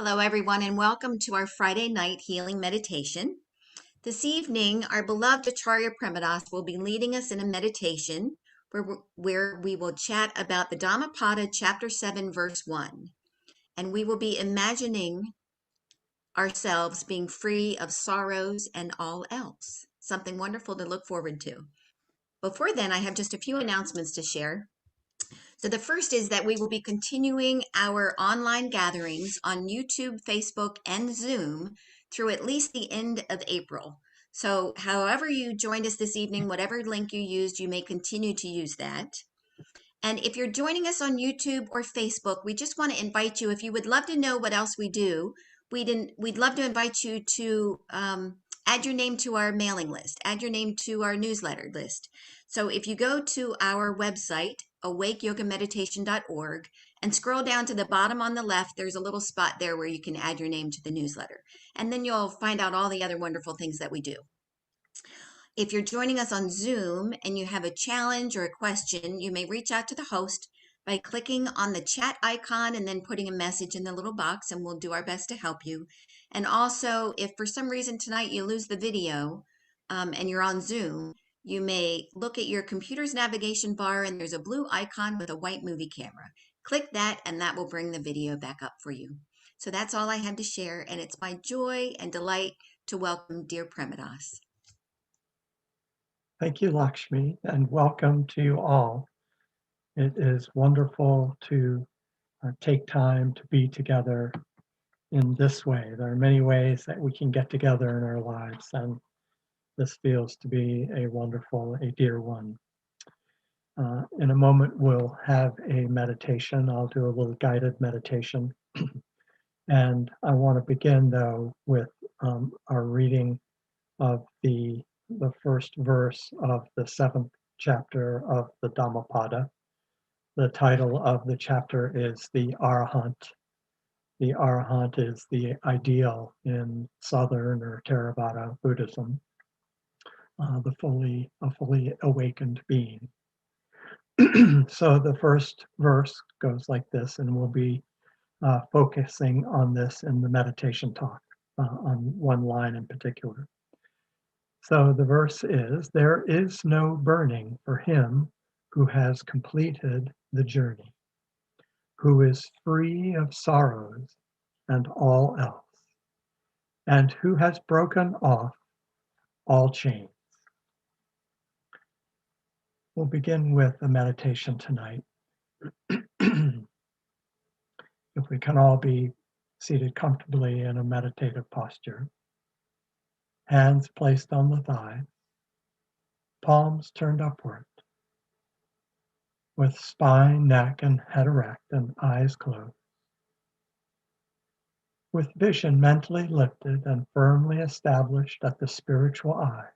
Hello, everyone, and welcome to our Friday night healing meditation. This evening, our beloved Acharya Premadas will be leading us in a meditation where we will chat about the Dhammapada, chapter 7, verse 1. And we will be imagining ourselves being free of sorrows and all else. Something wonderful to look forward to. Before then, I have just a few announcements to share. So the first is that we will be continuing our online gatherings on YouTube, Facebook, and Zoom through at least the end of April. So however you joined us this evening, whatever link you used, you may continue to use that. And if you're joining us on YouTube or Facebook, we just want to invite you, if you would love to know what else we do, we'd love to invite you to add your name to our mailing list, add your name to our newsletter list. So if you go to our website, awakeyogameditation.org, and scroll down to the bottom on the left, there's a little spot there where you can add your name to the newsletter. And then you'll find out all the other wonderful things that we do. If you're joining us on Zoom and you have a challenge or a question, you may reach out to the host by clicking on the chat icon and then putting a message in the little box, and we'll do our best to help you. And also, if for some reason tonight you lose the video and you're on Zoom, you may look at your computer's navigation bar and there's a blue icon with a white movie camera. Click that and that will bring the video back up for you. So that's all I have to share, and it's my joy and delight to welcome dear Premadas. Thank you, Lakshmi, and welcome to you all. It is wonderful to take time to be together in this way. There are many ways that we can get together in our lives, and this feels to be a wonderful, a dear one. In a moment, we'll have a meditation. I'll do a little guided meditation. And I want to begin, though, with our reading of the first verse of the 7th chapter of the Dhammapada. The title of the chapter is The Arahant. The Arahant is the ideal in Southern or Theravada Buddhism, a fully awakened being. So the first verse goes like this, and we'll be focusing on this in the meditation talk, on one line in particular. So the verse is, "There is no burning for him who has completed the journey, who is free of sorrows and all else, and who has broken off all chains." We'll begin with a meditation tonight. If we can all be seated comfortably in a meditative posture, hands placed on the thighs, palms turned upward, with spine, neck, and head erect and eyes closed. With vision mentally lifted and firmly established at the spiritual eye,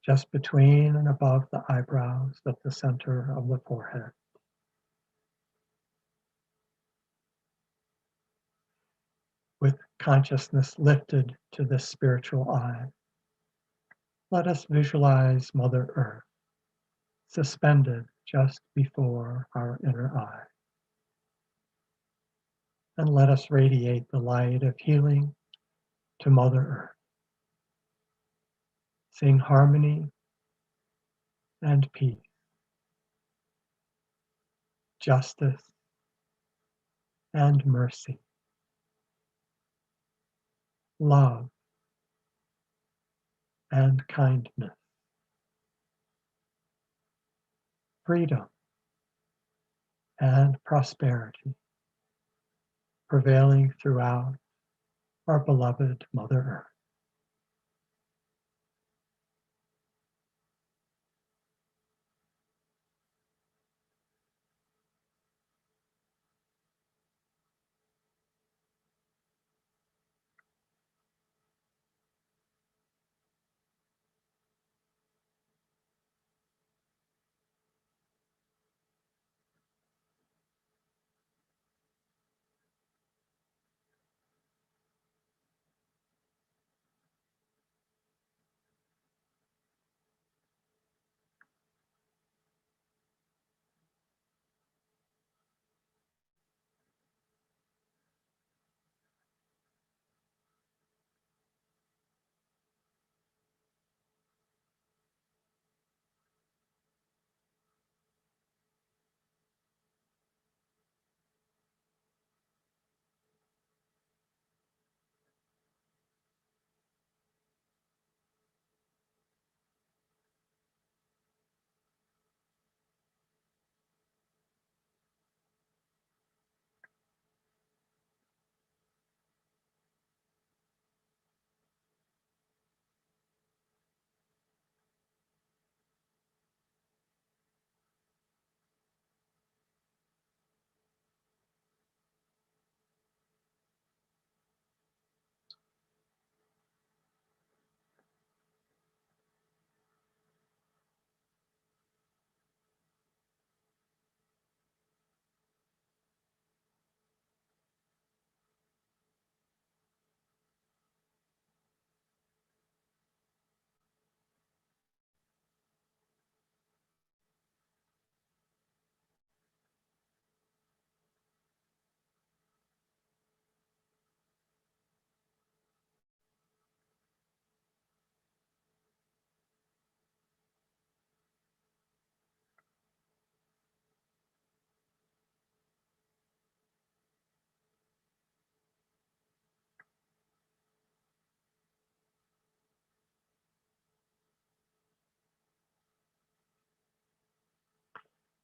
just between and above the eyebrows at the center of the forehead. With consciousness lifted to this spiritual eye, let us visualize Mother Earth, suspended just before our inner eye. And let us radiate the light of healing to Mother Earth. Sing harmony and peace, justice and mercy, love and kindness, freedom and prosperity, prevailing throughout our beloved Mother Earth.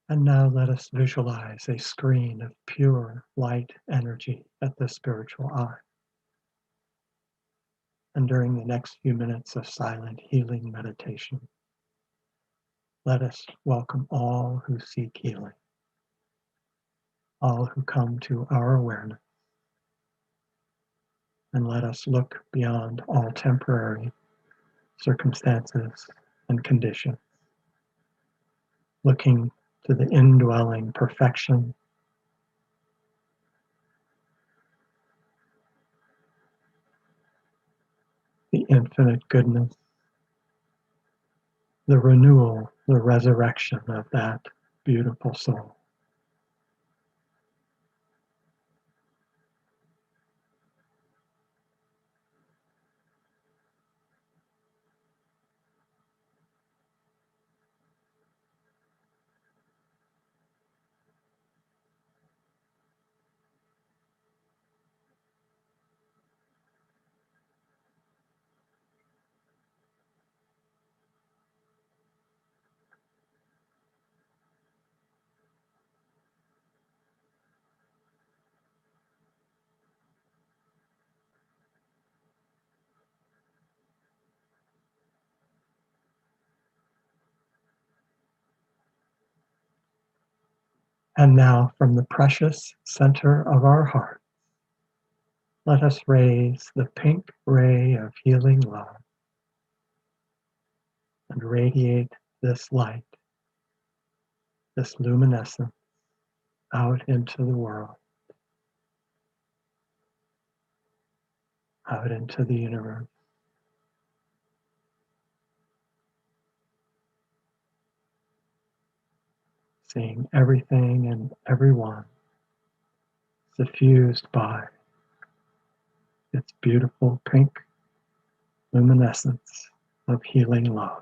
And now let us visualize a screen of pure light energy at the spiritual eye. And during the next few minutes of silent healing meditation, let us welcome all who seek healing, all who come to our awareness, and let us look beyond all temporary circumstances and conditions, looking to the indwelling perfection, the infinite goodness, the renewal, the resurrection of that beautiful soul. And now, from the precious center of our heart, let us raise the pink ray of healing love and radiate this light, this luminescence out into the world, out into the universe, seeing everything and everyone suffused by its beautiful pink luminescence of healing love.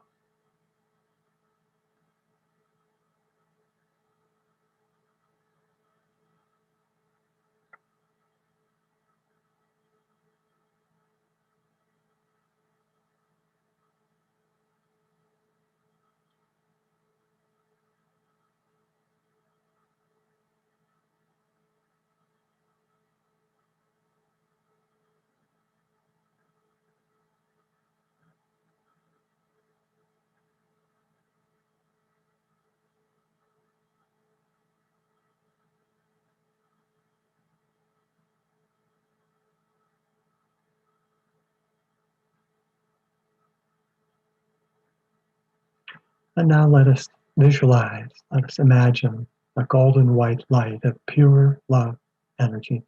And now let us visualize, let us imagine a golden white light of pure love energy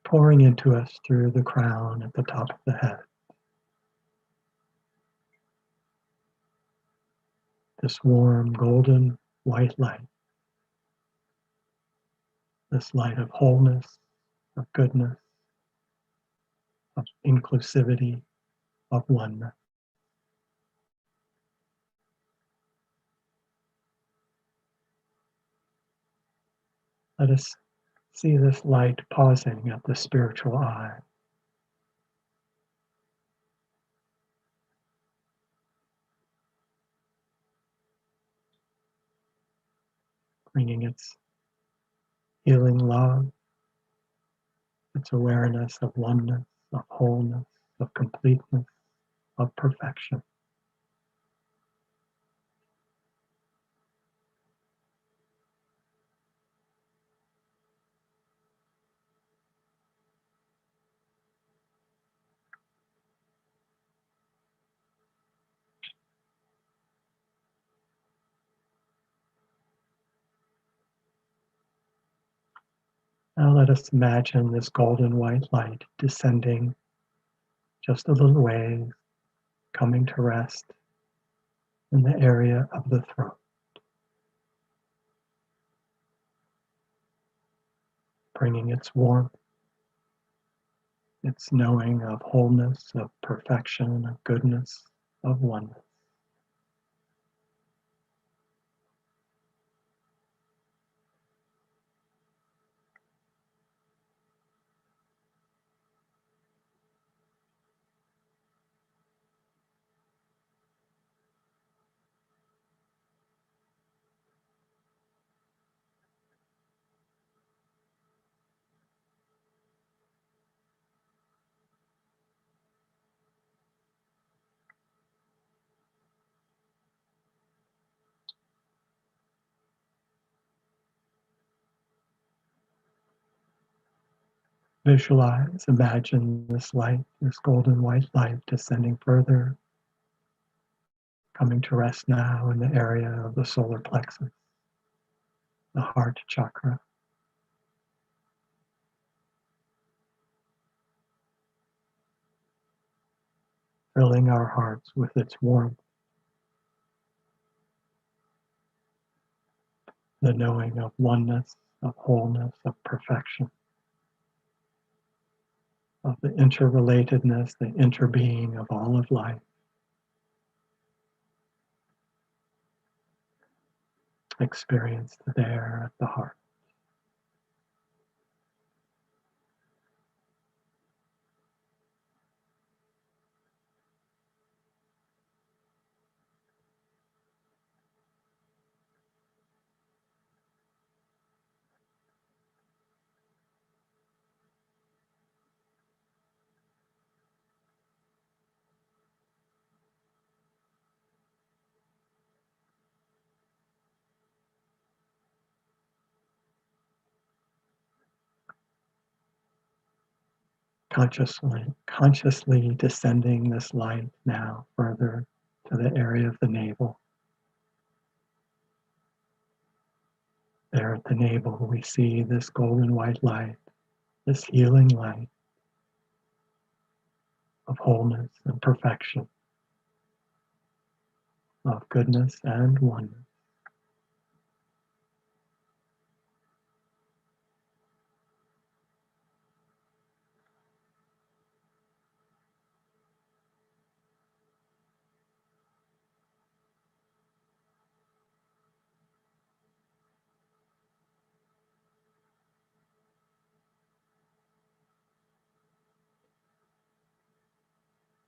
pouring into us through the crown at the top of the head. This warm golden white light, this light of wholeness, of goodness, of inclusivity, of oneness. Let us see this light pausing at the spiritual eye, bringing its healing love, its awareness of oneness, of wholeness, of completeness, of perfection. Now let us imagine this golden white light descending just a little ways, coming to rest in the area of the throat, bringing its warmth, its knowing of wholeness, of perfection, of goodness, of oneness. Visualize, imagine this light, this golden white light descending further, coming to rest now in the area of the solar plexus, the heart chakra. Filling our hearts with its warmth, the knowing of oneness, of wholeness, of perfection, of the interrelatedness, the interbeing of all of life. Experienced there at the heart. Consciously descending this light now further to the area of the navel. There at the navel, we see this golden white light, this healing light of wholeness and perfection, of goodness and oneness.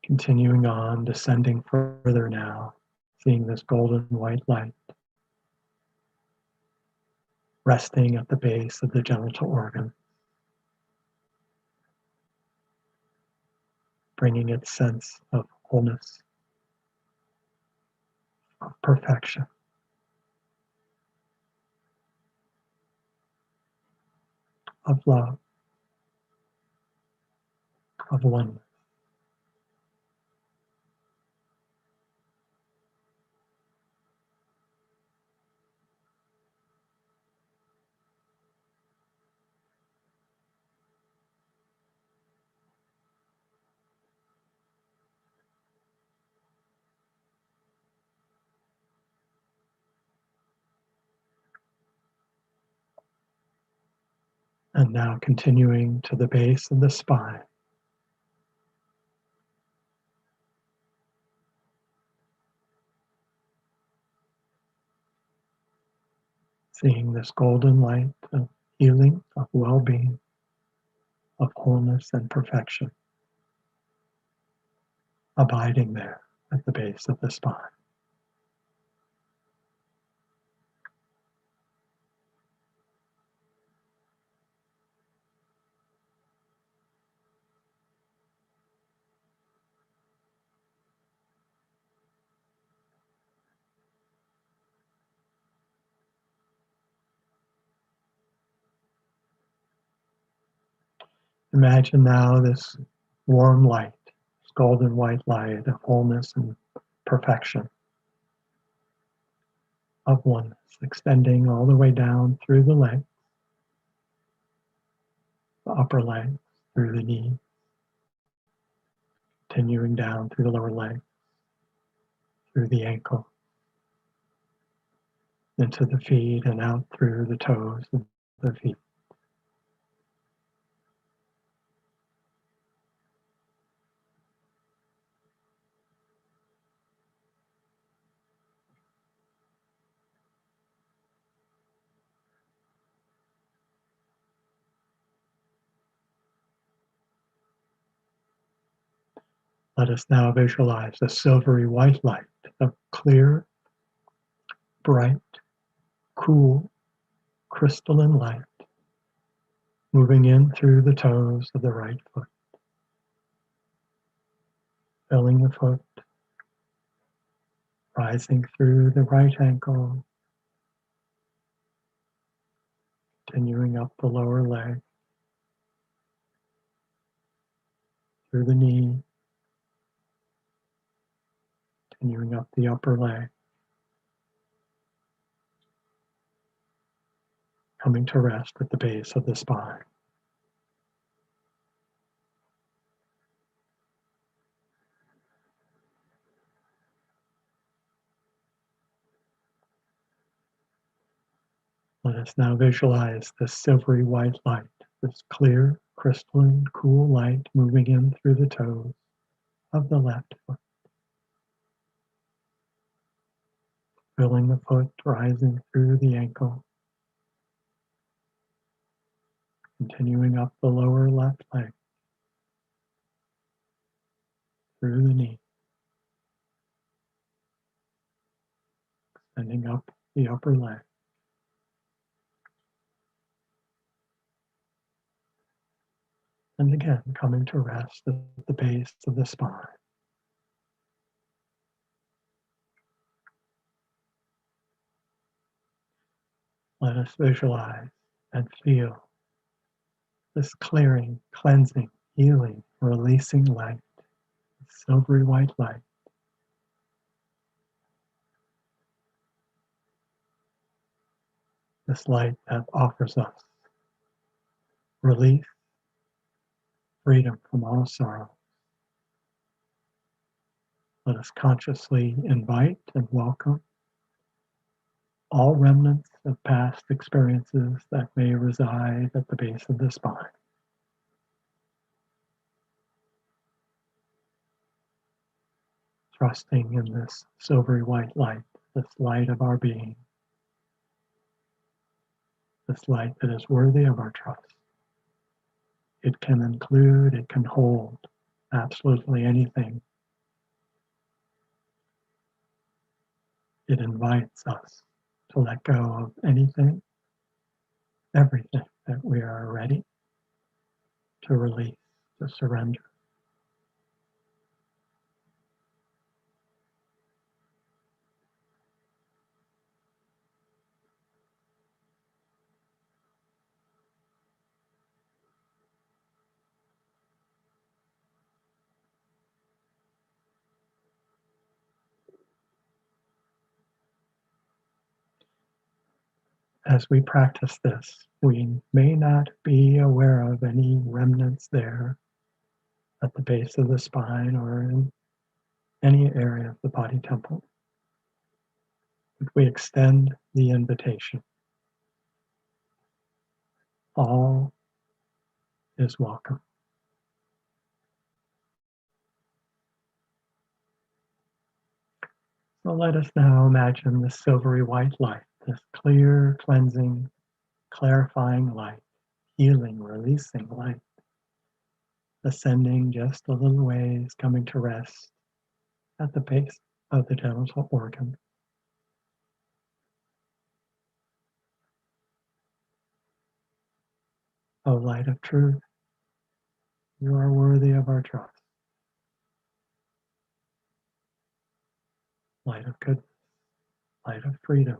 Continuing on, descending further now, seeing this golden white light resting at the base of the genital organ, bringing its sense of wholeness, of perfection, of love, of oneness. And now continuing to the base of the spine, seeing this golden light of healing, of well-being, of wholeness and perfection, abiding there at the base of the spine. Imagine now this warm light, this golden white light of wholeness and perfection, of oneness, extending all the way down through the legs, the upper legs, through the knee, continuing down through the lower leg, through the ankle, into the feet and out through the toes of the feet. Let us now visualize a silvery white light, a clear, bright, cool, crystalline light, moving in through the toes of the right foot, filling the foot, rising through the right ankle, continuing up the lower leg, through the knee, continuing up the upper leg, coming to rest at the base of the spine. Let us now visualize this silvery white light, this clear, crystalline, cool light moving in through the toes of the left foot, filling the foot, rising through the ankle, continuing up the lower left leg, through the knee, extending up the upper leg, and again coming to rest at the base of the spine. Let us visualize and feel this clearing, cleansing, healing, releasing light, silvery white light. This light that offers us relief, freedom from all sorrow. Let us consciously invite and welcome all remnants of past experiences that may reside at the base of the spine. Trusting in this silvery white light, this light of our being, this light that is worthy of our trust. It can include, it can hold absolutely anything. It invites us to let go of anything, everything that we are ready to release, to surrender. As we practice this, we may not be aware of any remnants there at the base of the spine or in any area of the body temple. But we extend the invitation. All is welcome. So let us now imagine this silvery white light, this clear, cleansing, clarifying light, healing, releasing light, ascending just a little ways, coming to rest at the base of the genital organ. O light of truth, you are worthy of our trust. Light of goodness, light of freedom.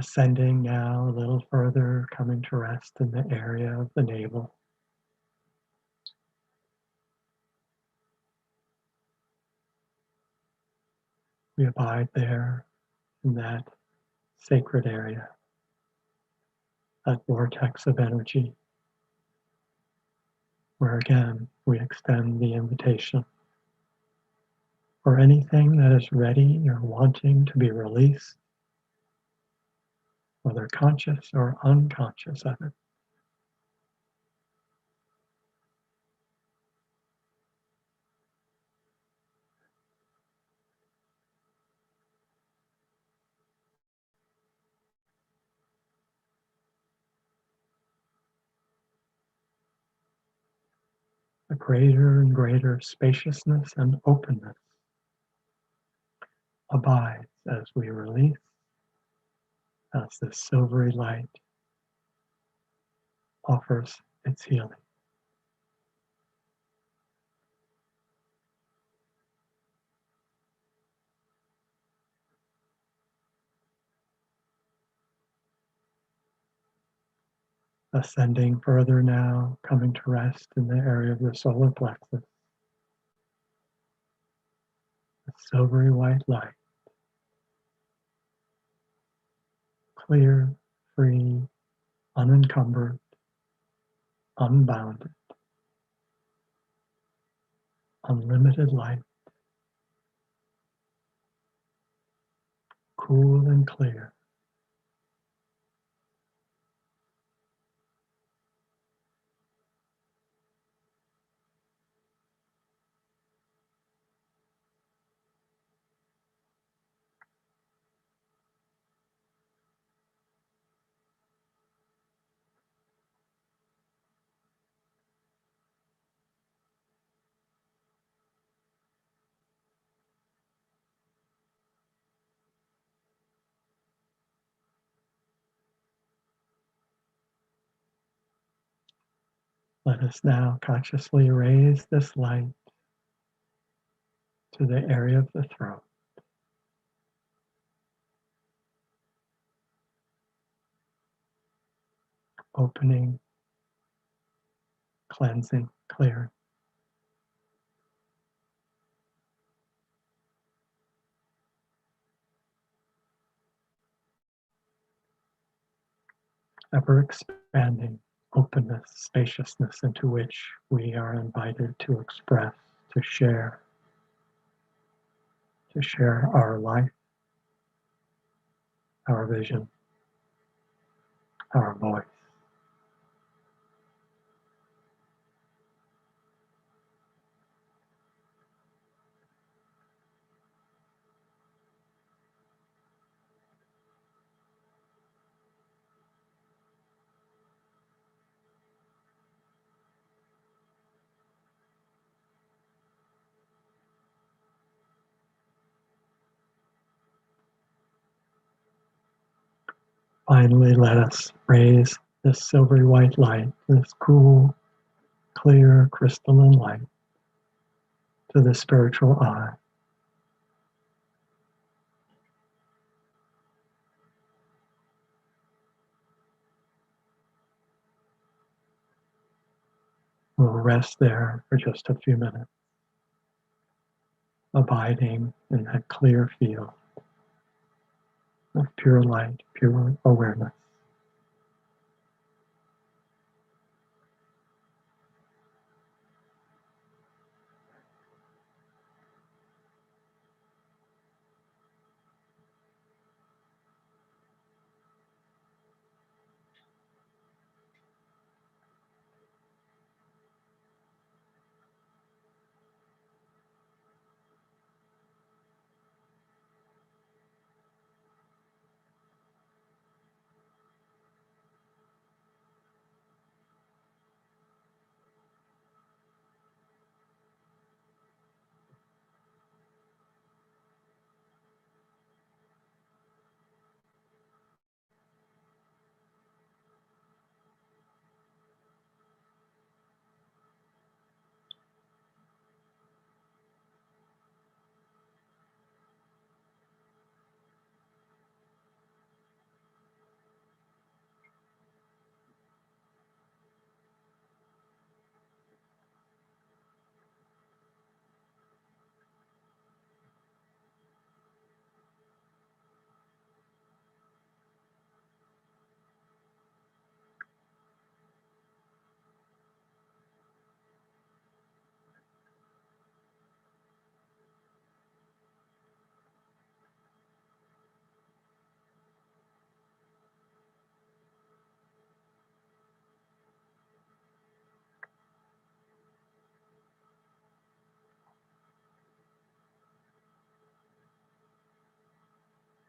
Ascending now a little further, coming to rest in the area of the navel. We abide there in that sacred area, that vortex of energy, where again we extend the invitation for anything that is ready or wanting to be released, whether conscious or unconscious of it. a greater and greater spaciousness and openness abides as we release, as this silvery light offers its healing. Ascending further now, coming to rest in the area of the solar plexus, a silvery white light, clear, free, unencumbered, unbounded, unlimited light, cool and clear. Let us now consciously raise this light to the area of the throat, opening, cleansing, clear. Ever expanding openness, spaciousness into which we are invited to express, to share our life, our vision, our voice. Finally, let us raise this silvery white light, this cool, clear, crystalline light to the spiritual eye. We'll rest there for just a few minutes, abiding in that clear field of pure light, pure awareness.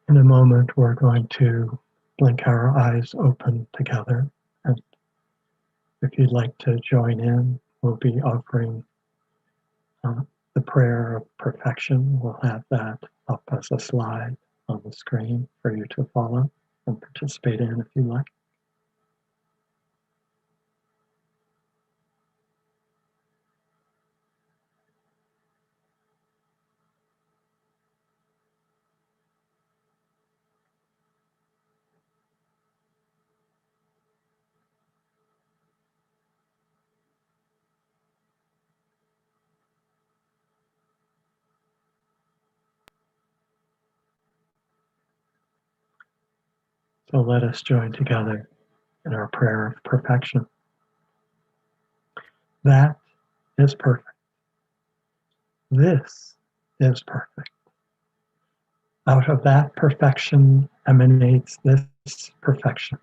In a moment, we're going to blink our eyes open together. And if you'd like to join in, we'll be offering the prayer of perfection. We'll have that up as a slide on the screen for you to follow and participate in if you like. So let us join together in our prayer of perfection. That is perfect. This is perfect. Out of that perfection emanates this perfection.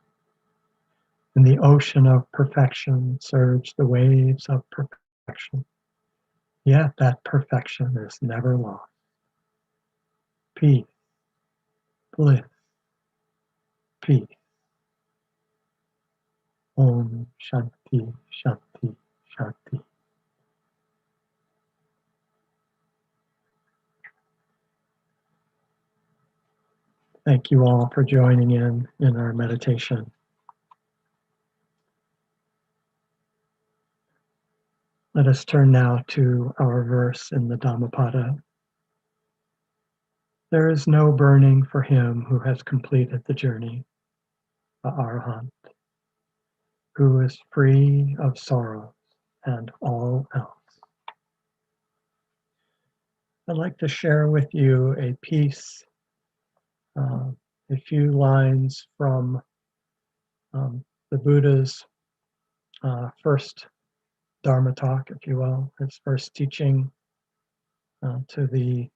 In the ocean of perfection surge the waves of perfection. Yet that perfection is never lost. Peace, bliss, peace. Om Shanti, Shanti, Shanti. Thank you all for joining in our meditation. Let us turn now to our verse in the Dhammapada. There is no burning for him who has completed the journey, the Arahant, who is free of sorrows and all else. I'd like to share with you a piece, a few lines from the Buddha's first Dharma talk, if you will, his first teaching to the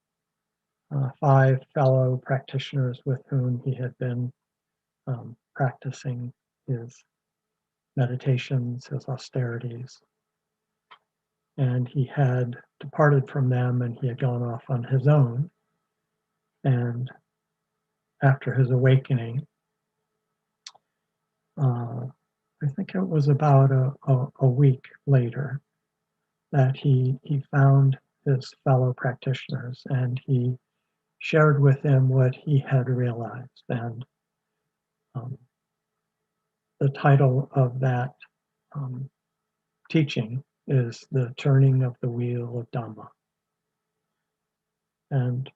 5 fellow practitioners with whom he had been practicing his meditations, his austerities. And he had departed from them and he had gone off on his own. And after his awakening, I think it was about a week later that he found his fellow practitioners and he shared with them what he had realized. And the title of that teaching is The Turning of the Wheel of Dhamma. And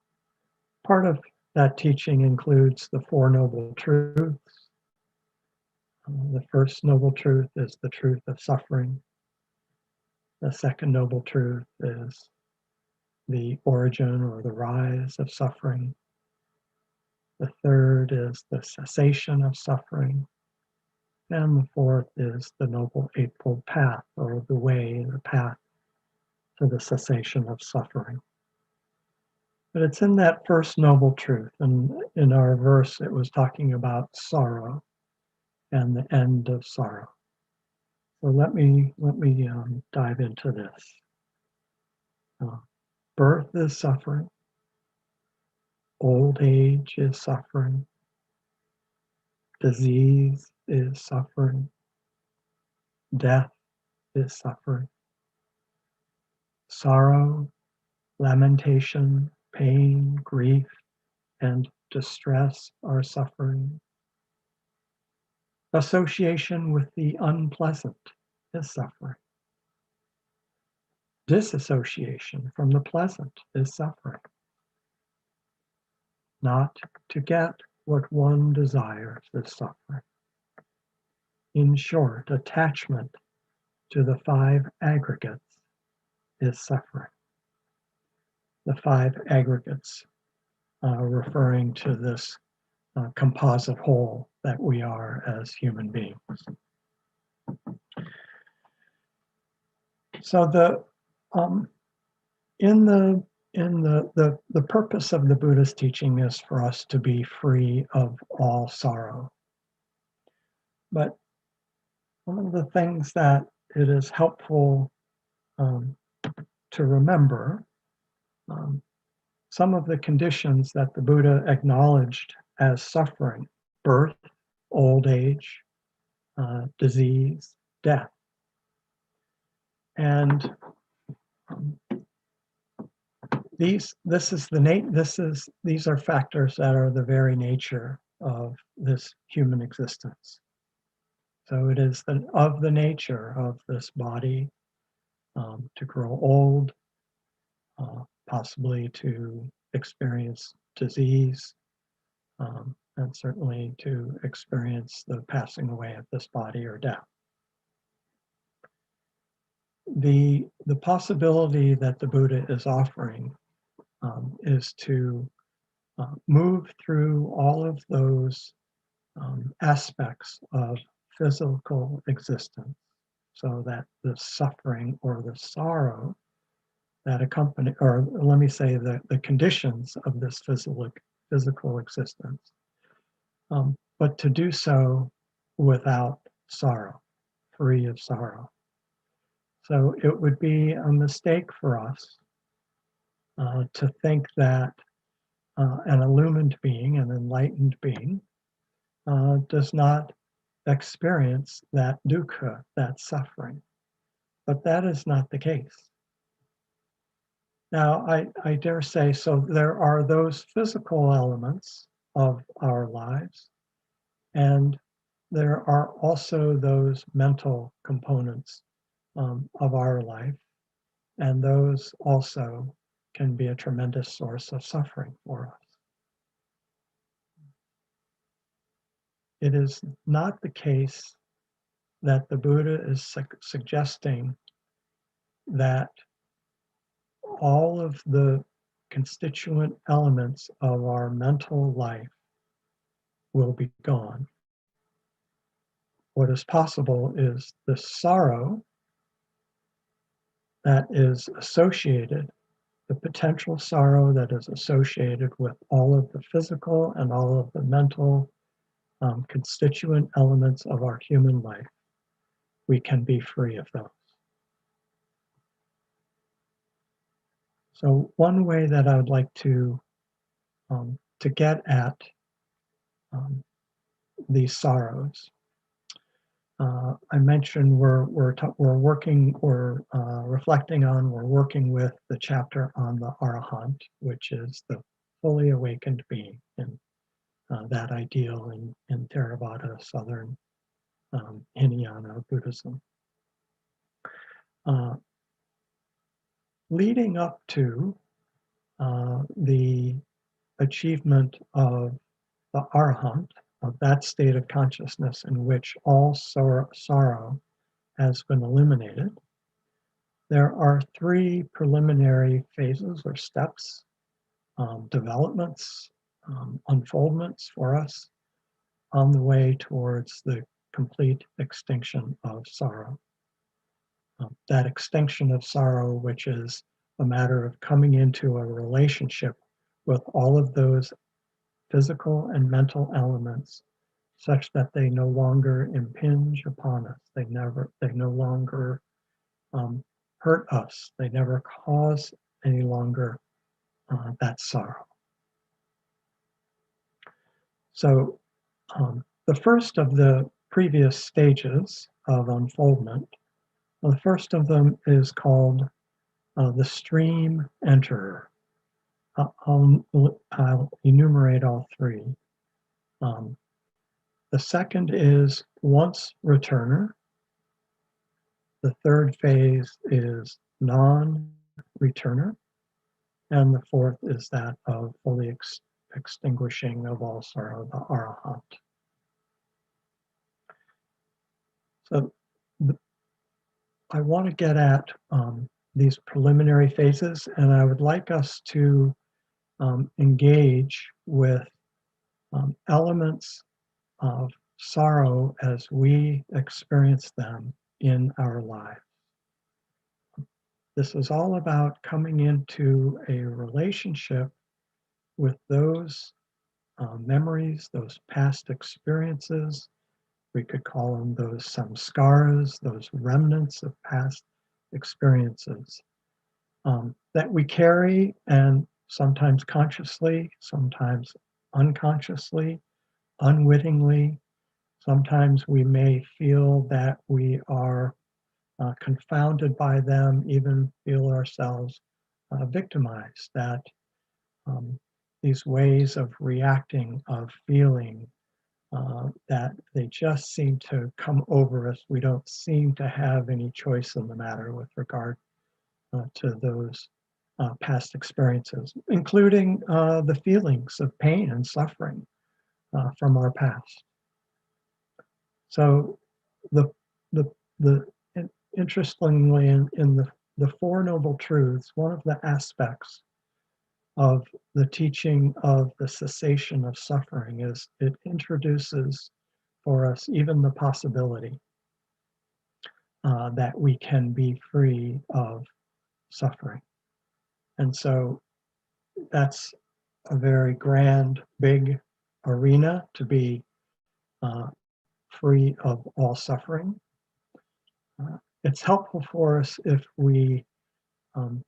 part of that teaching includes the 4 noble truths. The first noble truth is the truth of suffering. The second noble truth is the origin or the rise of suffering. The third is the cessation of suffering. And the fourth is the Noble Eightfold Path, or the way, the path to the cessation of suffering. But it's in that first noble truth, and in our verse it was talking about sorrow and the end of sorrow. So let me dive into this. Birth is suffering. Old age is suffering. Disease is suffering. Death is suffering. Sorrow, lamentation, pain, grief, and distress are suffering. Association with the unpleasant is suffering. Disassociation from the pleasant is suffering. Not to get what one desires is suffering. In short, attachment to the 5 aggregates is suffering. The 5 aggregates referring to this composite whole that we are as human beings. So the purpose of the Buddha's teaching is for us to be free of all sorrow. But one of the things that it is helpful to remember, some of the conditions that the Buddha acknowledged as suffering: birth, old age, disease, death. And um, these are factors that are the very nature of this human existence. So it is of the nature of this body to grow old, possibly to experience disease, and certainly to experience the passing away of this body or death. The possibility that the Buddha is offering is to move through all of those aspects of physical existence, so that the suffering or the sorrow that accompany, or let me say the conditions of this physical existence, but to do so without sorrow, free of sorrow. So it would be a mistake for us to think that an illumined being, an enlightened being, does not experience that dukkha, that suffering. But that is not the case. Now, I dare say, so there are those physical elements of our lives, and there are also those mental components of our life, and those also can be a tremendous source of suffering for us. It is not the case that the Buddha is suggesting that all of the constituent elements of our mental life will be gone. What is possible is the sorrow that is associated, the potential sorrow that is associated with all of the physical and all of the mental constituent elements of our human life. We can be free of those. So one way that I would like to get at these sorrows, I mentioned we're working, we're working with the chapter on the Arahant, which is the fully awakened being, and that ideal in Theravada, Southern Hinayana Buddhism. Leading up to the achievement of the Arahant, of that state of consciousness in which all sorrow has been eliminated, there are three preliminary phases or steps, developments, unfoldments for us on the way towards the complete extinction of sorrow. That extinction of sorrow, which is a matter of coming into a relationship with all of those physical and mental elements such that they no longer impinge upon us. They no longer hurt us. They never cause any longer that sorrow. So the first of the previous stages of unfoldment, the first of them is called the stream enterer. I'll enumerate all three. The second is once returner. The third phase is non-returner. And the fourth is that of fully extinguishing of all sorrow, the Arahant. So I want to get at these preliminary phases, and I would like us to engage with elements of sorrow as we experience them in our lives. This is all about coming into a relationship with those memories, those past experiences. We could call them those samskaras, those remnants of past experiences that we carry, and sometimes consciously, sometimes unconsciously, unwittingly. Sometimes we may feel that we are confounded by them, even feel ourselves victimized, that these ways of reacting, of feeling, that they just seem to come over us. We don't seem to have any choice in the matter with regard to those past experiences, including the feelings of pain and suffering from our past. So the the the interestingly in the Four Noble Truths, one of the aspects of the teaching of the cessation of suffering is it introduces for us even the possibility that we can be free of suffering. And so that's a very grand, big arena to be uh, free of all suffering. It's helpful for us if we um,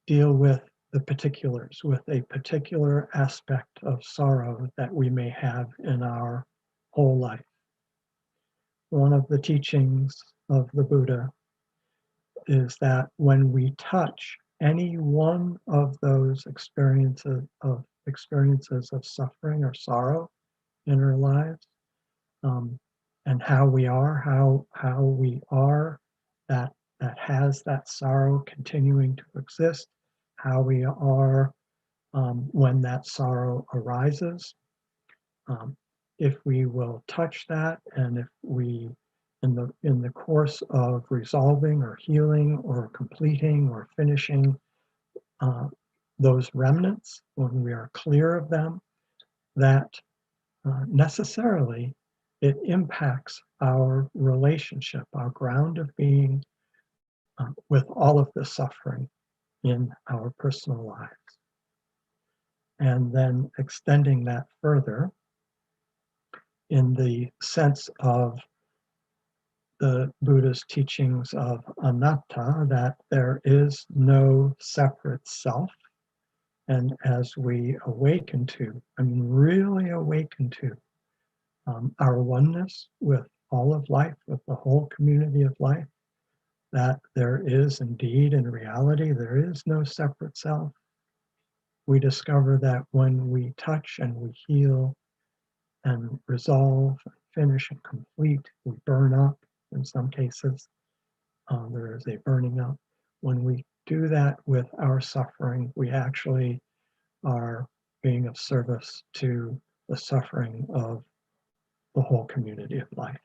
deal with the particulars, with a particular aspect of sorrow that we may have in our whole life. One of the teachings of the Buddha is that when we touch any one of those experiences of suffering or sorrow in our lives, and how we are, how we are, that has that sorrow continuing to exist, how we are when that sorrow arises. If we will touch that, and if we, in the course of resolving or healing or completing or finishing uh, those remnants, when we are clear of them, that necessarily it impacts our relationship, our ground of being with all of the suffering in our personal lives. And then extending that further in the sense of the Buddha's teachings of anatta, that there is no separate self. And as we awaken to, really awaken to our oneness with all of life, with the whole community of life, that there is indeed, in reality, there is no separate self. We discover that when we touch and we heal and resolve, and finish and complete, we burn up in some cases. There is a burning up. When we do that with our suffering, we actually are being of service to the suffering of the whole community of life,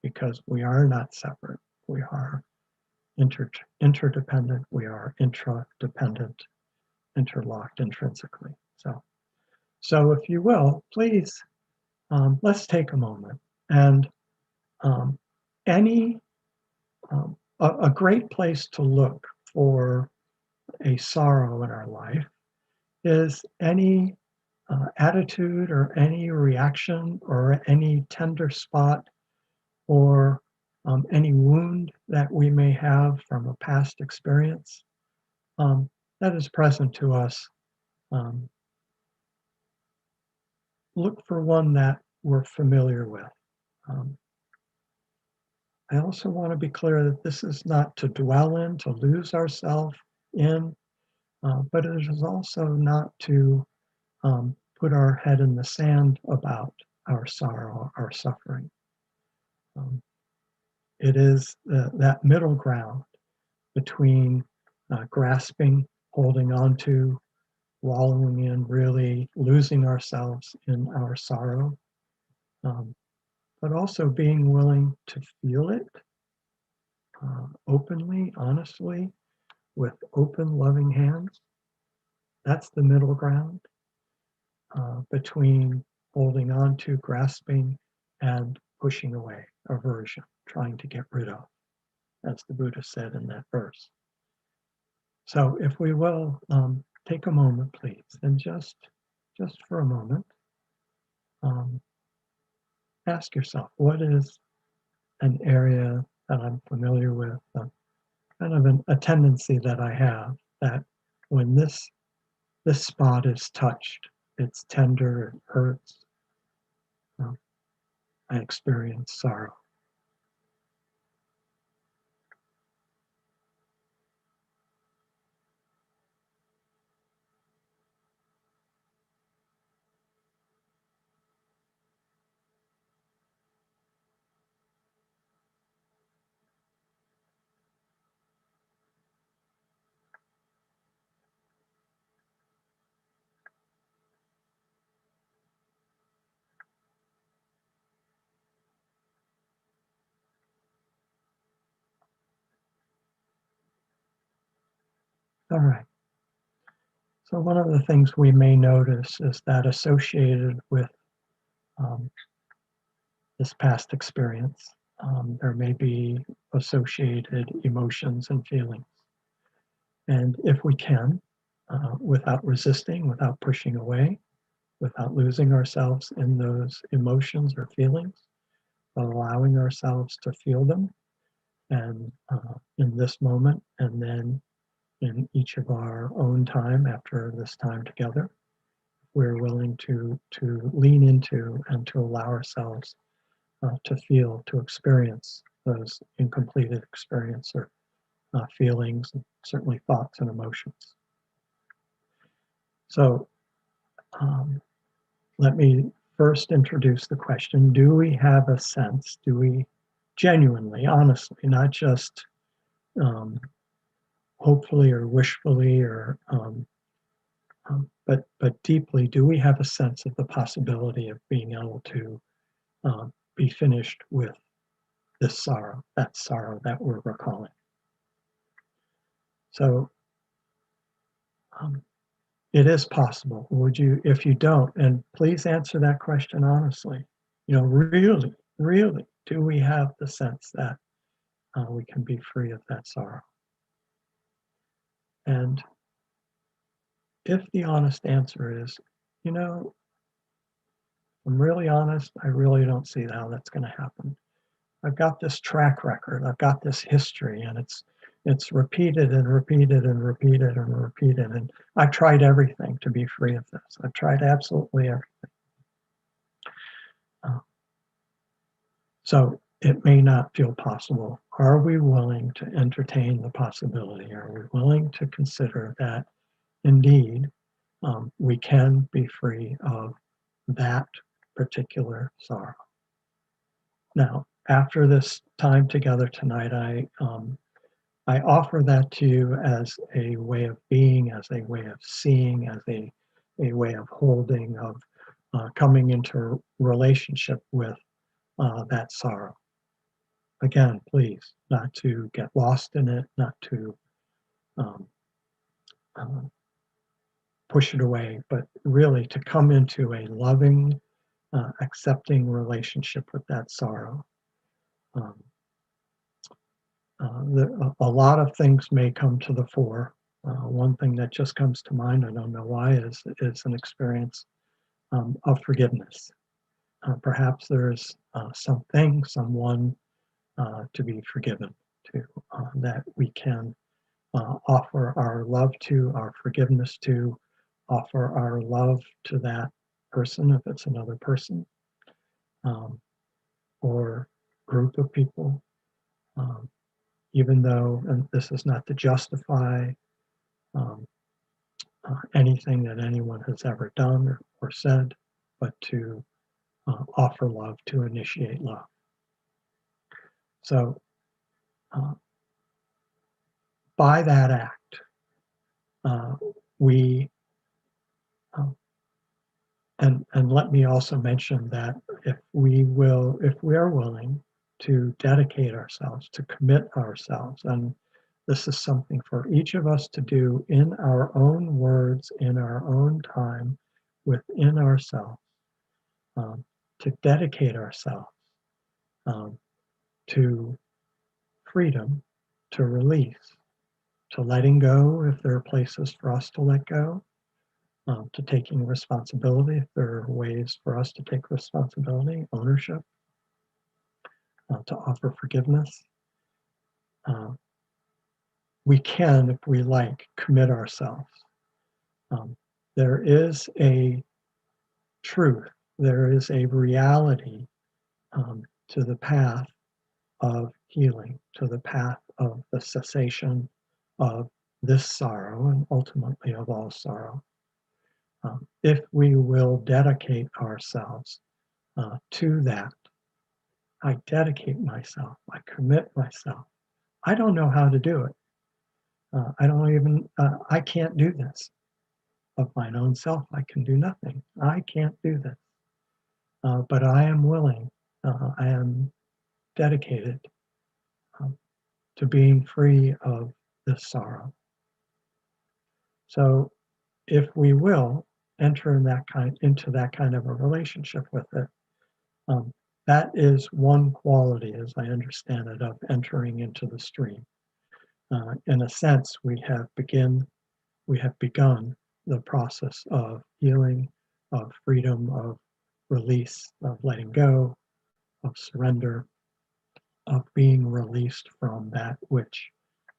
because we are not separate. We are interdependent. We are intradependent, interlocked intrinsically. So if you will, please, let's take a moment and um, any a great place to look for a sorrow in our life is any attitude or any reaction or any tender spot or any wound that we may have from a past experience that is present to us. Um, Look for one that we're familiar with. Um, I also want to be clear that this is not to dwell in, to lose ourselves in, but it is also not to put our head in the sand about our sorrow, our suffering. Um, it is that middle ground between grasping, holding on to, wallowing in, really losing ourselves in our sorrow, but also being willing to feel it openly, honestly, with open, loving hands. That's the middle ground between holding on to, grasping, and pushing away, aversion, trying to get rid of, as the Buddha said in that verse. So if we will, take a moment, please, and just for a moment, um, ask yourself, what is an area that I'm familiar with, kind of a tendency that I have, that when this spot is touched, it's tender, it hurts, I experience sorrow. All right. So one of the things we may notice is that associated with um, this past experience, there may be associated emotions and feelings. And if we can, without resisting, without pushing away, without losing ourselves in those emotions or feelings, but allowing ourselves to feel them, and in this moment, and then in each of our own time after this time together, we're willing to lean into and to allow ourselves to feel, to experience those incompleted experience or feelings, and certainly thoughts and emotions. So um, let me first introduce the question: do we have a sense? Do we genuinely, honestly, not just um, hopefully or wishfully or but deeply, do we have a sense of the possibility of being able to be finished with this sorrow that we're recalling? So um, it is possible. Would you, if you don't, and please answer that question honestly, really, really, do we have the sense that we can be free of that sorrow? And if the honest answer is, you know, I'm really honest, I really don't see how that's going to happen. I've got this track record, I've got this history, and it's repeated and repeated and repeated and repeated. And I've tried everything to be free of this. I've tried absolutely everything. Uh, so it may not feel possible. Are we willing to entertain the possibility? Are we willing to consider that indeed we can be free of that particular sorrow? Now, after this time together tonight, I offer that to you as a way of being, as a way of seeing, as a way of holding, of coming into relationship with that sorrow. Again, please, not to get lost in it, not to um, um, push it away, but really to come into a loving, accepting relationship with that sorrow. Um, a lot of things may come to the fore. One thing that just comes to mind, I don't know why, is an experience of forgiveness. Perhaps there's something, someone to be forgiven to, that we can offer our love to, our forgiveness to, offer our love to that person, if it's another person, um, or group of people. Um, Even though, and this is not to justify um, anything that anyone has ever done or said, but to offer love, to initiate love. So, uh, by that act, uh, we, um, and let me also mention that if we are willing to dedicate ourselves, to commit ourselves, and this is something for each of us to do in our own words, in our own time, within ourselves, um, to dedicate ourselves um, to freedom, to release, to letting go if there are places for us to let go, to taking responsibility if there are ways for us to take responsibility, ownership, to offer forgiveness. Uh, we can, if we like, commit ourselves. Um, there is a truth, there is a reality to the path of healing, to the path of the cessation of this sorrow and ultimately of all sorrow. If we will dedicate ourselves to that, I dedicate myself, I commit myself. I don't know how to do it. I can't do this of mine own self. I can do nothing. I can't do this. But I am willing, I am dedicated um, to being free of this sorrow. So if we will enter into that kind of a relationship with it, um, that is one quality, as I understand it, of entering into the stream. In a sense, we have begun the process of healing, of freedom, of release, of letting go, of surrender, of being released from that which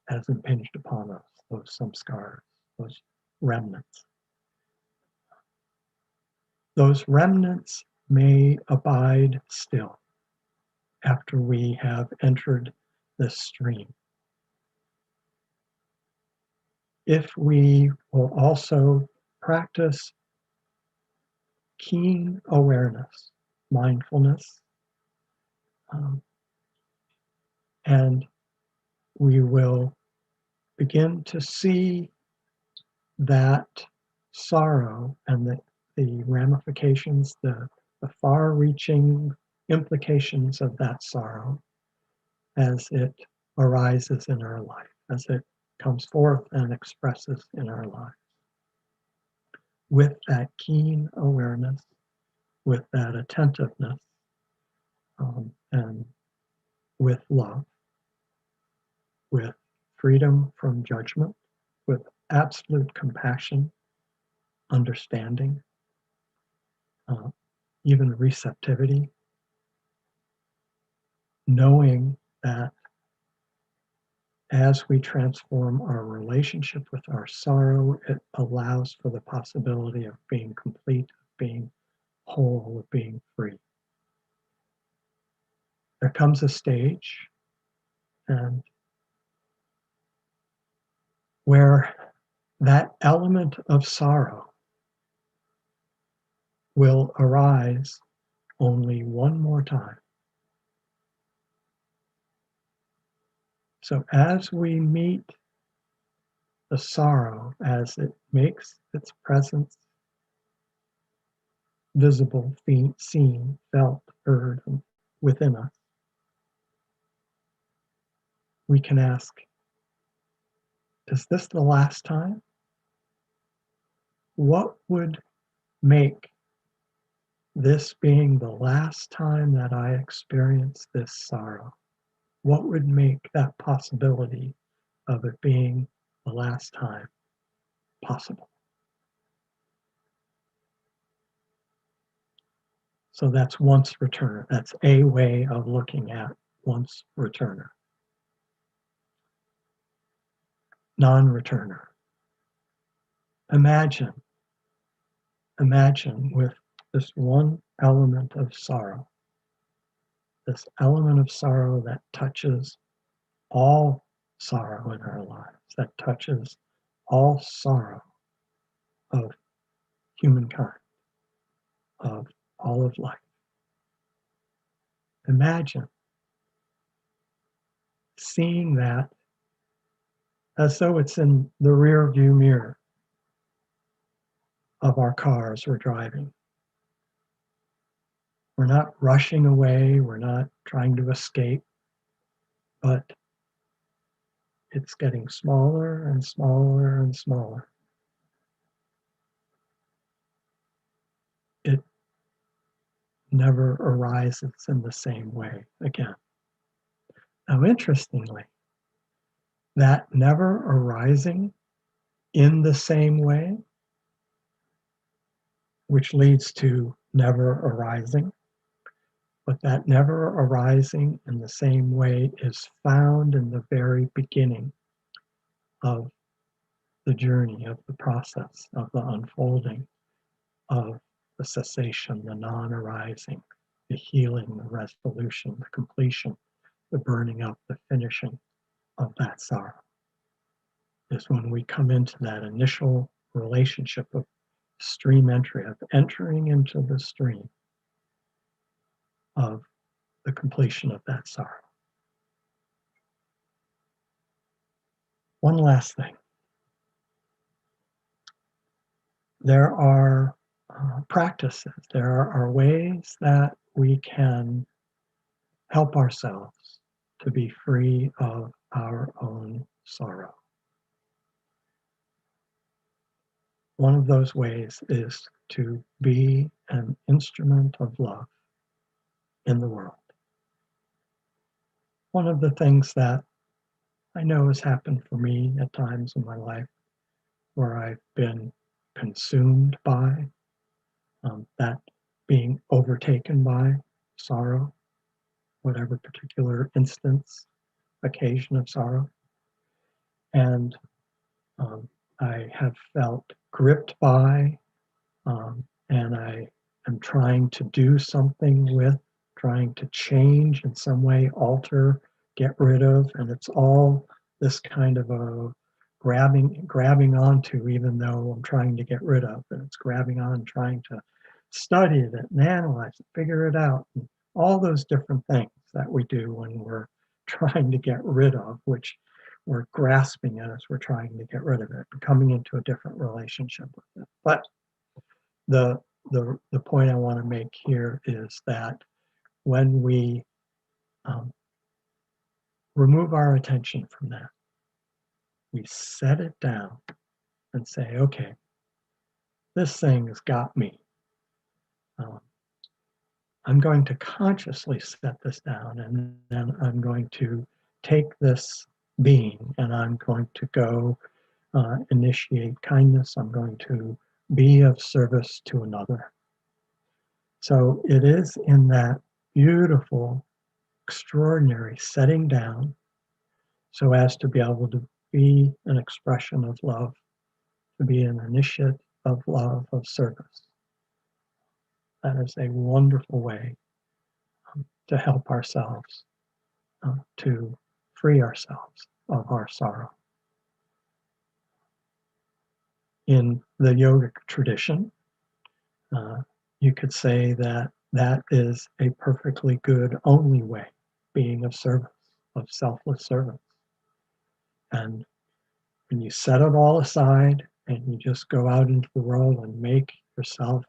has impinged upon us, those samskaras, those remnants. Those remnants may abide still after we have entered this stream. If we will also practice keen awareness, mindfulness, um, and we will begin to see that sorrow and the ramifications, the far reaching implications of that sorrow as it arises in our life, as it comes forth and expresses in our lives. With that keen awareness, with that attentiveness, and with love, with freedom from judgment, with absolute compassion, understanding, uh, even receptivity, knowing that as we transform our relationship with our sorrow, it allows for the possibility of being complete, of being whole, of being free. There comes a stage and where that element of sorrow will arise only one more time. So as we meet the sorrow, as it makes its presence visible, seen, felt, heard within us, we can ask, is this the last time? What would make this being the last time that I experience this sorrow? What would make that possibility of it being the last time possible? So that's once returner. That's a way of looking at once returner. Non-returner. Imagine with this one element of sorrow, this element of sorrow that touches all sorrow in our lives, that touches all sorrow of humankind, of all of life. Imagine seeing that as though it's in the rear view mirror of our cars we're driving. We're not rushing away, we're not trying to escape, but it's getting smaller and smaller and smaller. It never arises in the same way again. Now, interestingly, that never arising in the same way, which leads to never arising, but that never arising in the same way is found in the very beginning of the journey, of the process, of the unfolding, of the cessation, the non-arising, the healing, the resolution, the completion, the burning up, the finishing of that sorrow. Is when we come into that initial relationship of stream entry, of entering into the stream of the completion of that sorrow. One last thing. There are practices, there are ways that we can help ourselves to be free of our own sorrow. one of those ways is to be an instrument of love in the world. One of the things that I know has happened for me at times in my life where I've been consumed by that being overtaken by sorrow, whatever particular instance, occasion of sorrow. And I have felt gripped by, and I am trying to do something with, trying to change in some way, alter, get rid of, and it's all this kind of a grabbing onto, even though I'm trying to get rid of, and it's grabbing on, trying to study it and analyze it, figure it out, and all those different things that we do when we're trying to get rid of, which we're grasping at as we're trying to get rid of it, coming into a different relationship with it. But the the point I want to make here is that when we um, remove our attention from that, we set it down and say, okay, this thing has got me. Um, I'm going to consciously set this down, and then I'm going to take this being and I'm going to go initiate kindness. I'm going to be of service to another. So it is in that beautiful, extraordinary setting down so as to be able to be an expression of love, to be an initiate of love, of service. That is a wonderful way to help ourselves, to free ourselves of our sorrow. In the yogic tradition, you could say that that is a perfectly good only way, being of service, of selfless service. And when you set it all aside and you just go out into the world and make yourself,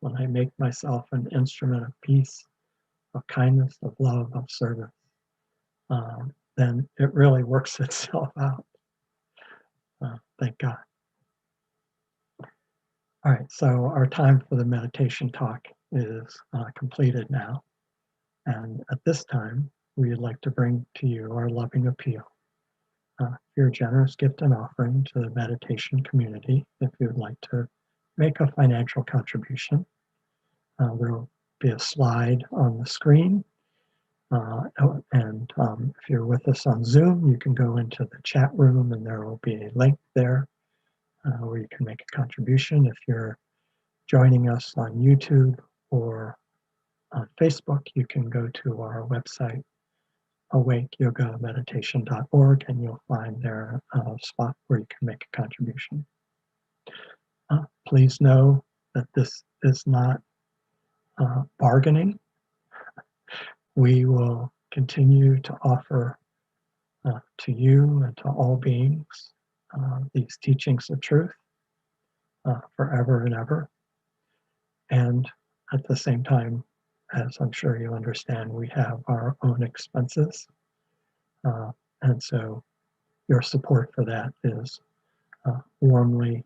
when I make myself an instrument of peace, of kindness, of love, of service, then it really works itself out. Thank God. All right, so our time for the meditation talk is completed now. And at this time, we'd like to bring to you our loving appeal. Your generous gift and offering to the meditation community. If you would like to make a financial contribution, there will be a slide on the screen. And if you're with us on Zoom, you can go into the chat room and there will be a link there where you can make a contribution. If you're joining us on YouTube or on Facebook, you can go to our website, awakeyogameditation.org, and you'll find there a spot where you can make a contribution. Please know that this is not bargaining. We will continue to offer to you and to all beings these teachings of truth forever and ever. And at the same time, as I'm sure you understand, we have our own expenses. And so your support for that is warmly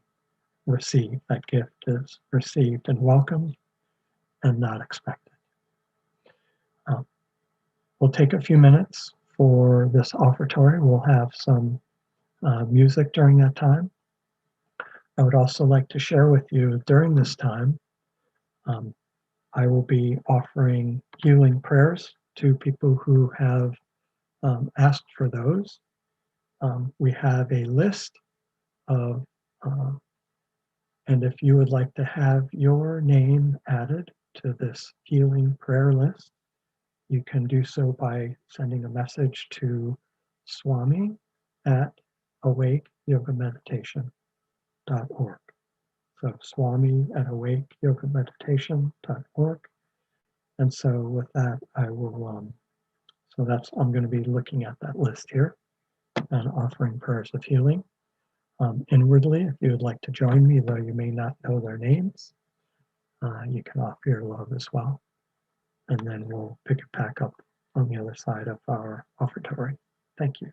received. That gift is received and welcomed and not expected. We'll take a few minutes for this offertory. We'll have some music during that time. I would also like to share with you during this time, I will be offering healing prayers to people who have asked for those. We have a list of, and if you would like to have your name added to this healing prayer list, you can do so by sending a message to Swami at awakeyogameditation.org. So Swami at awakeyogameditation.org. And so with that, I will, I'm going to be looking at that list here and offering prayers of healing. Inwardly, if you would like to join me, though you may not know their names, you can offer your love as well. And then we'll pick it back up on the other side of our offertory. Thank you.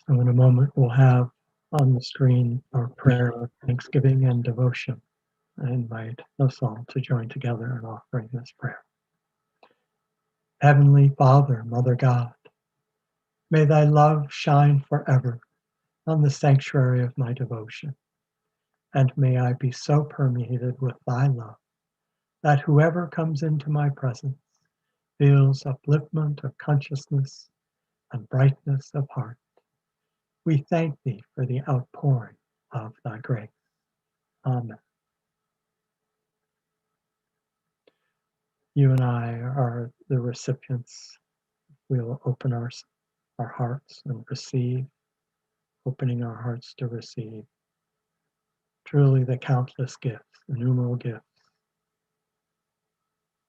So in a moment, we'll have on the screen our prayer of thanksgiving and devotion. I invite us all to join together in offering this prayer. Heavenly Father, Mother God, may thy love shine forever on the sanctuary of my devotion, and may I be so permeated with thy love that whoever comes into my presence feels upliftment of consciousness and brightness of heart. We thank thee for the outpouring of thy grace. Amen. You and I are the recipients. We will open our hearts and receive, opening our hearts to receive truly the countless gifts, innumerable gifts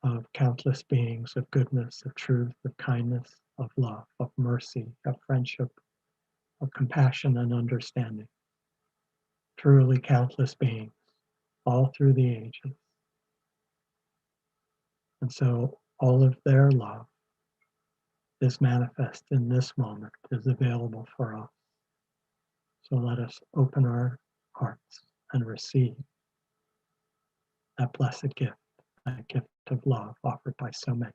of countless beings of goodness, of truth, of kindness, of love, of mercy, of friendship, of compassion and understanding. Truly countless beings, all through the ages. And so all of their love is manifest in this moment, is available for us. So let us open our hearts and receive that blessed gift, that gift of love offered by so many.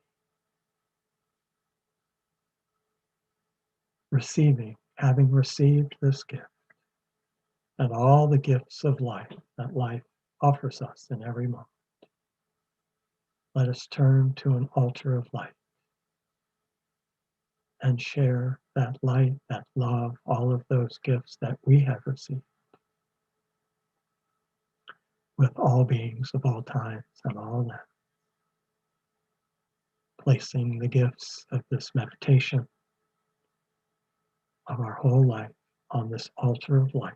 Receiving, having received this gift, and all the gifts of life that life offers us in every moment, let us turn to an altar of light and share that light, that love, all of those gifts that we have received with all beings of all times and all that. Placing the gifts of this meditation of our whole life on this altar of light.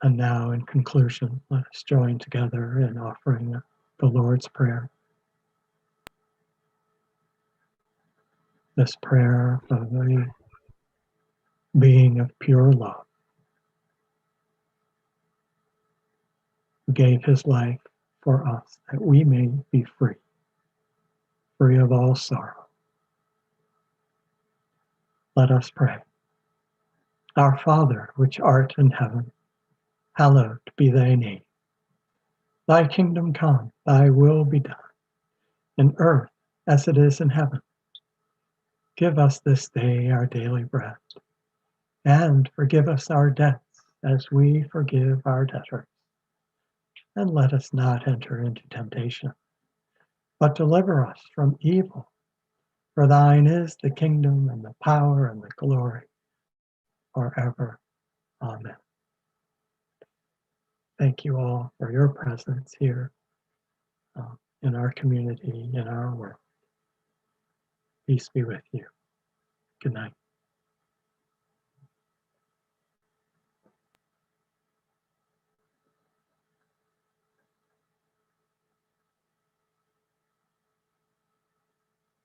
And now, in conclusion, let us join together in offering the Lord's Prayer. this prayer for the being of pure love who gave his life for us that we may be free, free of all sorrow. Let us pray. Our Father, which art in heaven, hallowed be thy name. Thy kingdom come, thy will be done, in earth as it is in heaven. Give us this day our daily bread, and forgive us our debts as we forgive our debtors. And let us not enter into temptation, but deliver us from evil. For thine is the kingdom and the power and the glory forever. Amen. Thank you all for your presence here in our community, in our world. Peace be with you. Good night.